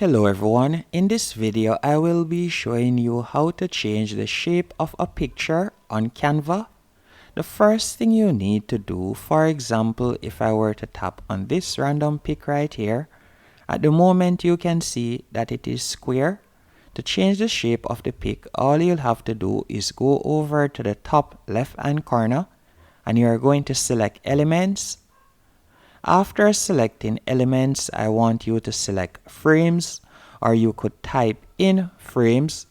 Hello everyone, in this video I will be showing you how to change the shape of a picture on Canva. The first thing you need to do, for example, if I were to tap on this random pic right here, at the moment you can see that it is square. To change the shape of the pic, all you'll have to do is go over to the top left hand corner and you are going to select elements. After selecting elements, I want you to select frames, or you could type in frames.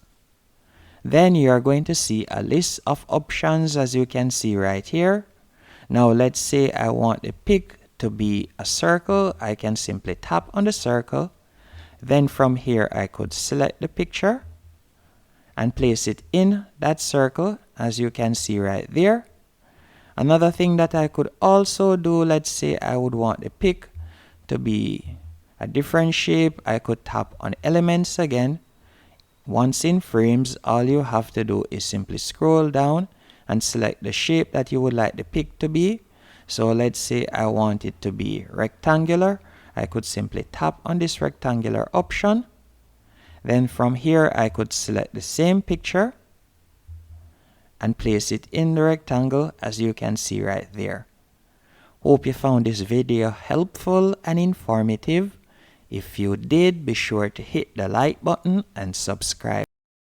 Then you are going to see a list of options as you can see right here. Now let's say I want the pic to be a circle. I can simply tap on the circle. Then from here I could select the picture and place it in that circle as you can see right there. Another thing that I could also do, let's say I would want the pic to be a different shape. I could tap on elements again. Once in frames, all you have to do is simply scroll down and select the shape that you would like the pic to be. So let's say I want it to be rectangular. I could simply tap on this rectangular option. Then from here I could select the same picture and place it in the rectangle as you can see right there. Hope you found this video helpful and informative. If you did, be sure to hit the like button and subscribe.